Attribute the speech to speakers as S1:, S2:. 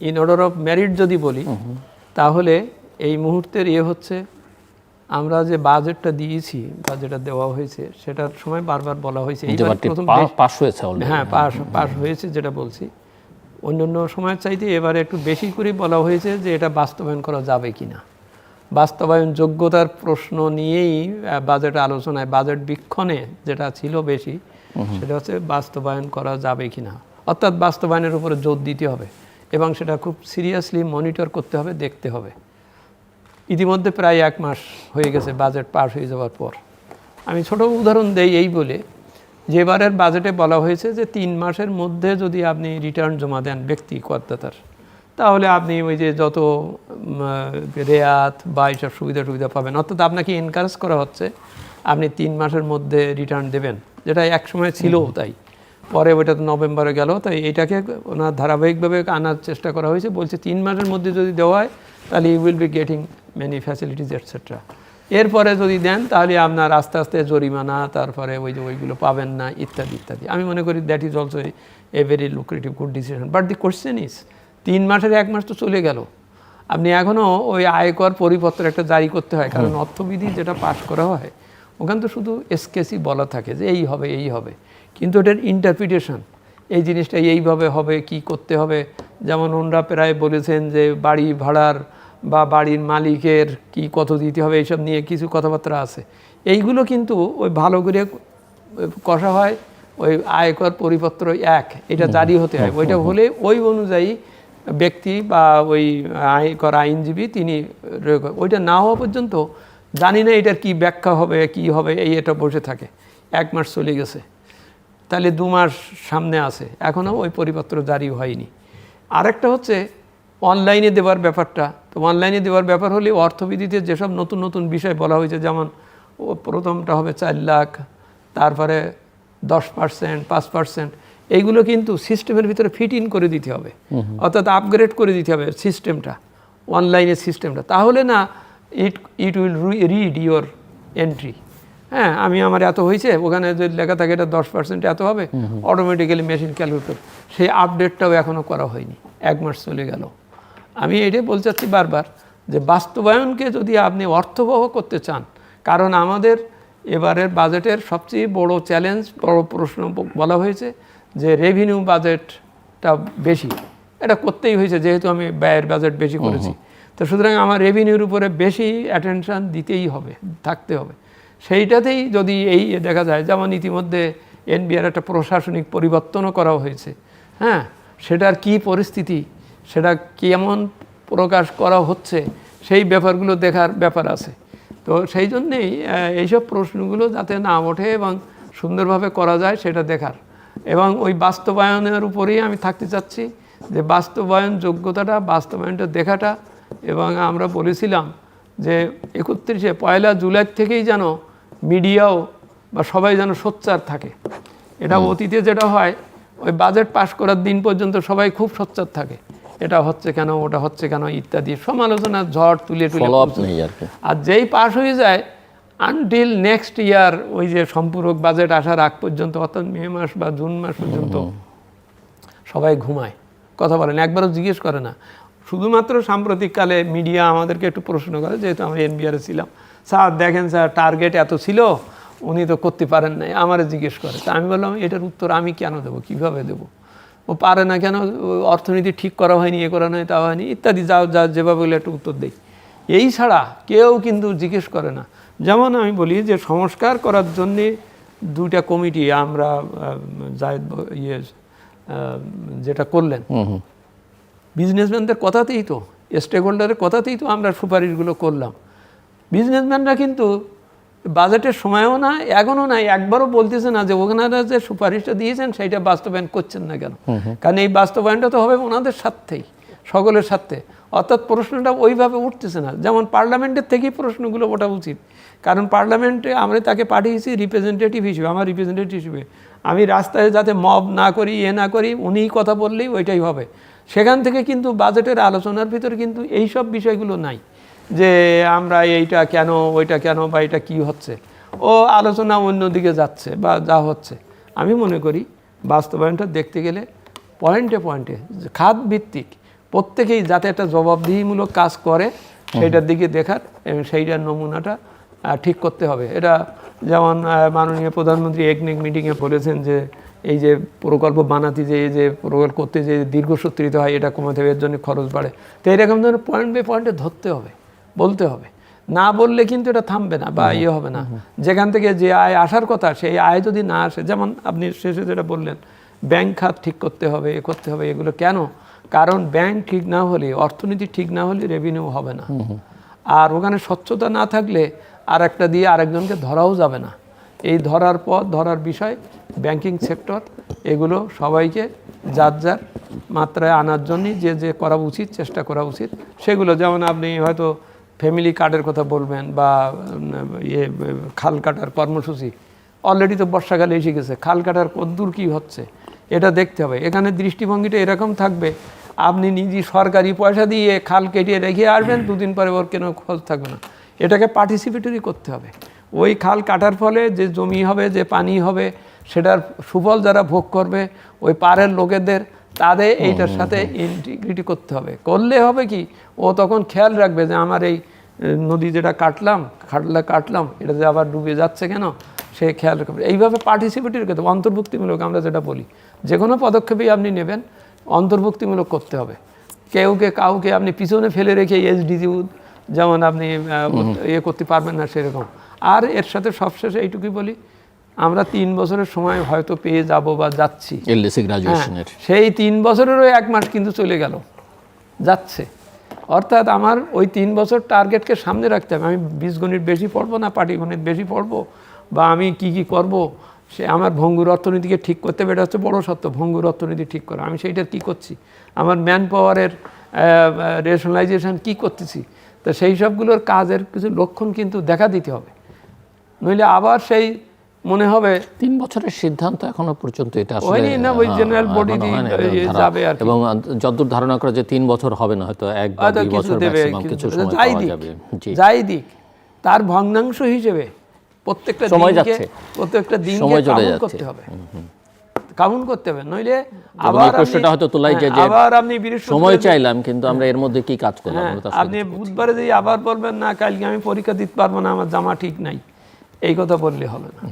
S1: In order of merit যদি বলি, তাহলে এই মুহূর্তের হচ্ছে আমরা যে বাজেটটা দিয়েছি বা যেটা দেওয়া হয়েছে সেটার সময় বারবার বলা হয়েছে এইবার প্রথম
S2: পাস হয়েছে,
S1: হ্যাঁ পাস হয়েছে যেটা বলছি, অন্যান্য সময়ের চাইতে এবারে একটু বেশি করে বলা হয়েছে যে এটা বাস্তবায়ন করা যাবে কিনা। বাস্তবায়ন যোগ্যতার প্রশ্ন নিয়েই বাজেট আলোচনায়, বাজেট বীক্ষণে যেটা ছিল বেশি, সেটা হচ্ছে বাস্তবায়ন করা যাবে কিনা, অর্থাৎ বাস্তবায়নের উপরে জোর দিতে হবে এবং সেটা খুব সিরিয়াসলি মনিটর করতে হবে, দেখতে হবে। ইতিমধ্যে প্রায় 1 মাস হয়ে গেছে বাজেট পাস হয়ে যাওয়ার পর। আমি ছোট উদাহরণ দেই এই বলে, যে এবারের বাজেটে বলা হয়েছে যে 3 মাসের মধ্যে যদি আপনি রিটার্ন জমা দেন ব্যক্তি করদাতার, তাহলে আপনি ওই যে যত রেয়াত বা এইসব সুবিধা পাবেন, অর্থাৎ আপনাকে এনকারেজ করা হচ্ছে আপনি 3 মাসের মধ্যে রিটার্ন দেবেন, যেটা এক সময় ছিল তাই, পরে ওইটা তো নভেম্বরে গেল, তাই এটাকে ওনার ধারাবাহিকভাবে আনার চেষ্টা করা হয়েছে। বলছে 3 মাসের মধ্যে যদি দেওয়া হয় তাহলে you will be getting many facilities etcetera. এরপরে যদি দেন তাহলে আপনার আস্তে আস্তে জরিমানা, তারপরে ওই যে ওইগুলো পাবেন না, ইত্যাদি ইত্যাদি। আমি মনে করি that is also a very lucrative good decision. But the question is, 3 মাসের 1 মাস তো চলে গেল, আপনি এখনও ওই আয়কর পরিপত্র একটা জারি করতে হয়, কারণ অর্থবিধি যেটা পাস করা হয় ওখানে তো শুধু এসকেসি বলা থাকে যে এই হবে এই হবে, কিন্তু এটার ইন্টারপ্রিটেশন, এই জিনিসটা এইভাবে হবে, কি করতে হবে। যেমন ওনারা প্রায় বলেছেন যে বাড়ি ভাড়ার বা বাড়ির মালিকের কি কত দিতে হবে, এইসব নিয়ে কিছু কথাবার্তা আছে। এইগুলো কিন্তু ওই ভালো করে কষা হয়, ওই আয়কর পরিপত্র 1 এটা জারি হতে হয়, ওইটা হলে ওই অনুযায়ী ব্যক্তি বা ওই আয়কর আইনজীবী তিনি, ওইটা না হওয়া পর্যন্ত জানি না এটার কি ব্যাখ্যা হবে, কি হবে, এটা বসে থাকে। 1 মাস চলে গেছে, তাহলে 2 মাস সামনে আছে, এখনও ওই পরিপত্র জারি হয়নি। আরেকটা হচ্ছে অনলাইনে দেওয়ার ব্যাপারটা। তো অনলাইনে দেওয়ার ব্যাপার হলে অর্থবিধিতে যেসব নতুন নতুন বিষয় বলা হয়েছে, যেমন প্রথমটা হবে 4 লাখ, তারপরে 10%, 5%, এইগুলো কিন্তু সিস্টেমের ভিতরে ফিট ইন করে দিতে হবে, অর্থাৎ আপগ্রেড করে দিতে হবে সিস্টেমটা, অনলাইনের সিস্টেমটা। তাহলে না it will read your entry. হ্যাঁ, আমার এত হয়েছে, ওখানে যদি লেখা থাকে এটা 10% এত হবে, অটোমেটিক্যালি মেশিন ক্যালকুলেট, সেই আপডেটটাও এখনও করা হয়নি, 1 মাস চলে গেল। আমি এটাই বলতে চাচ্ছি বারবার যে বাস্তবায়নকে যদি আপনি অর্থবহ করতে চান, কারণ আমাদের এবারের বাজেটের সবচেয়ে বড় চ্যালেঞ্জ, বড় প্রশ্ন বলা হয়েছে যে রেভিনিউ বাজেটটা বেশি, এটা করতেই হয়েছে যেহেতু আমি ব্যয়ের বাজেট বেশি করেছি। তো সুতরাং আমার রেভিনিউর উপরে বেশি অ্যাটেনশান দিতেই হবে, থাকতে হবে। সেইটাতেই যদি এই দেখা যায়, যেমন ইতিমধ্যে এনবিআর একটা প্রশাসনিক পরিবর্তনও করা হয়েছে, হ্যাঁ, সেটার কি পরিস্থিতি, সেটা কেমন প্রকাশ করা হচ্ছে, সেই ব্যাপারগুলো দেখার ব্যাপার আছে। তো সেই জন্যেই এইসব প্রশ্নগুলো যাতে না ওঠে এবং সুন্দরভাবে করা যায় সেটা দেখার, এবং ওই বাস্তবায়নের উপরেই আমি থাকতে চাচ্ছি, যে বাস্তবায়ন যোগ্যতাটা, বাস্তবায়নটা দেখাটা। এবং আমরা বলেছিলাম যে 1 জুলাই থেকেই যেন মিডিয়াও বা সবাই যেন সোচ্চার থাকে। এটা অতীতে যেটা হয়, ওই বাজেট পাস করার দিন পর্যন্ত সবাই খুব সোচ্চার থাকে, এটা হচ্ছে কেন, ওটা হচ্ছে কেন ইত্যাদি সমালোচনা ঝড় তুলে তুলে, আর যেই পাস হয়ে যায় আনটিল নেক্সট ইয়ার, ওই যে সম্পূরক বাজেট আসার আগ পর্যন্ত, অর্থাৎ মে মাস বা জুন মাস পর্যন্ত সবাই ঘুমায়, কথা বলেন, একবারও জিজ্ঞেস করে না। শুধুমাত্র সাম্প্রতিককালে মিডিয়া আমাদেরকে একটু প্রশ্ন করে, যেহেতু আমরা এনবিআরে ছিলাম, স্যার দেখেন স্যার টার্গেট এত ছিল, উনি তো করতে পারেন নাই, আমারে জিজ্ঞেস করে। তা আমি বললাম এটার উত্তর আমি কেন দেবো, কীভাবে দেবো, ও পারে না কেন, অর্থনীতি ঠিক করা হয়নি, এ করা নয়, তা হয়নি ইত্যাদি, যা যেভাবে বলে একটু উত্তর দেই। এই ছাড়া কেউ কিন্তু জিজ্ঞেস করে না। যেমন আমি বলি যে সংস্কার করার জন্যে 2টা কমিটি আমরা যেটা করলেন, বিজনেসম্যানদের কথাতেই তো, স্টেক হোল্ডারের কথাতেই তো আমরা সুপারিশগুলো করলাম। বিজনেসম্যানরা কিন্তু বাজেটের সময়ও না, এখনও নাই, একবারও বলতেছে না যে ওনারা যে সুপারিশটা দিয়েছেন সেইটা বাস্তবায়ন করছেন না কেন। কারণ এই বাস্তবায়নটা তো হবে ওনাদের স্বার্থেই, সকলের স্বার্থে, অর্থাৎ প্রশ্নটা ওইভাবে উঠতেছে না। যেমন পার্লামেন্টের থেকেই প্রশ্নগুলো ওঠা উচিত, কারণ পার্লামেন্টে আমরা তাকে পাঠিয়েছি রিপ্রেজেন্টেটিভ হিসেবে, আমার রিপ্রেজেন্টেটিভ হিসেবে। আমি রাস্তায় যাতে মব না করি, না করি, উনিই কথা বললেই ওইটাই হবে। সেখান থেকে কিন্তু বাজেটের আলোচনার ভিতরে কিন্তু এইসব বিষয়গুলো নাই, যে আমরা এইটা কেন, ওইটা কেন, বা এটা কী হচ্ছে, ও আলোচনা অন্যদিকে যাচ্ছে বা যা হচ্ছে। আমি মনে করি বাস্তবায়নটা দেখতে গেলে পয়েন্টে পয়েন্টে, খাত ভিত্তিক প্রত্যেকেই যাতে একটা জবাবদিহিমূলক কাজ করে সেইটার দিকে দেখার এবং সেইটার নমুনাটা ঠিক করতে হবে। এটা যেমন মাননীয় প্রধানমন্ত্রী একনেক মিটিংয়ে বলেছেন যে এই যে প্রকল্প বানাতে যে এই যে প্রকল্প করতে যে দীর্ঘসূত্রিত হয় এটা কমাতে হবে, এর জন্য খরচ বাড়ে। তো এরকম ধরনের পয়েন্ট বাই পয়েন্টে ধরতে হবে, বলতে হবে। না বললে কিন্তু এটা থামবে না বা ইয়ে হবে না। যেখান থেকে যে আয় আসার কথা সেই আয় যদি না আসে, যেমন আপনি শেষে যেটা বললেন ব্যাংক খাত ঠিক করতে হবে, এ করতে হবে, এগুলো কেন? কারণ ব্যাংক ঠিক না হলে, অর্থনীতি ঠিক না হলে রেভিনিউ হবে না। আর ওখানে স্বচ্ছতা না থাকলে আর একটা দিয়ে আরেকজনকে ধরাও যাবে না। এই ধরার পথ, ধরার বিষয়, ব্যাংকিং সেক্টর এগুলো সবাইকে যার যার মাত্রায় আনার জন্যই যে যে করা উচিত, চেষ্টা করা উচিত সেগুলো। যেমন আপনি হয়তো ফ্যামিলি কার্ডের কথা বলবেন বা খাল কাটার কর্মসূচি, অলরেডি তো বর্ষাকালে এসে গেছে, খাল কাটার কদ্দূর কী হচ্ছে এটা দেখতে হবে। এখানে দৃষ্টিভঙ্গিটা এরকম থাকবে, আপনি নিজে সরকারি পয়সা দিয়ে খাল কেটে রেখে আসবেন, দুদিন পরে ওর কোনো খোঁজ থাকবে না। এটাকে পার্টিসিপেটরি করতে হবে। ওই খাল কাটার ফলে যে জমি হবে, যে পানি হবে, সেটার সুফল যারা ভোগ করবে ওই পাড়ের লোকেদের, তাদের এইটার সাথে ইন্টিগ্রিটি করতে হবে। করলে হবে কি, ও তখন খেয়াল রাখবে যে আমার এই নদী যেটা কাটলাম এটা যে আবার ডুবে যাচ্ছে কেন, সে খেয়াল রাখবে। এইভাবে পার্টিসিপেটরি করতে হবে, অন্তর্ভুক্তিমূলক আমরা যেটা বলি। যে কোনো পদক্ষেপেই আপনি নেবেন অন্তর্ভুক্তিমূলক করতে হবে। কাউকে আপনি পিছনে ফেলে রেখে এসডিজি যেমন আপনি ইয়ে করতে পারবেন না সেরকম। আর এর সাথে সবশেষে এইটুকুই বলি, আমরা 3 বছরের সময় হয়তো পেয়ে যাব বা যাচ্ছি,
S2: এলএসসি গ্রাজুয়েশনের
S1: সেই 3 বছরেরও 1 মাস কিন্তু চলে গেল, যাচ্ছে। অর্থাৎ আমার ওই 3 বছর টার্গেটকে সামনে রাখতে হবে। আমি বীজগণিত বেশি পড়বো না পাটিগণিত বেশি পড়বো, বা আমি কি করব, সে আমার ভঙ্গুর অর্থনীতিকে ঠিক করতে হবে। এটা হচ্ছে বড় সত্য, ভঙ্গুর অর্থনীতি ঠিক করা। আমি সেইটার কী করছি, আমার ম্যান পাওয়ারের রেশনালাইজেশন কী করতেছি, তো সেই সবগুলোর কাজের কিছু লক্ষণ কিন্তু দেখা দিতে হবে। নইলে আবার সেই মনে হবে
S2: 3 বছরের সিদ্ধান্ত এখনো পর্যন্ত এটা আসলে
S1: হয়নি না, ওই জেনারেল বডি যাবে আর
S2: এবং যতদূর ধারণা করা যে 3 বছর হবে না, হয়তো 1 বা 2 বছর ম্যাক্সিমাম কিছু সময় পাওয়া যাবে।
S1: যাই দিক তার ভগ্নাংশ হিসেবে প্রত্যেকটা দিনকে কাউন্ট করতে হবে, কাউন্ট করতে হবে। নইলে আবার
S2: প্রশ্নটা হয়তো তোলাই যে
S1: আবার আপনি
S2: সময় চাইলাম কিন্তু আমরা এর মধ্যে কি কাজ করলাম,
S1: আপনি বুধবারে যে আবার বলবেন না কালকে আমি পরীক্ষা দিতে পারবো না, আমার জামা ঠিক নাই, এই কথা বললে হবে না।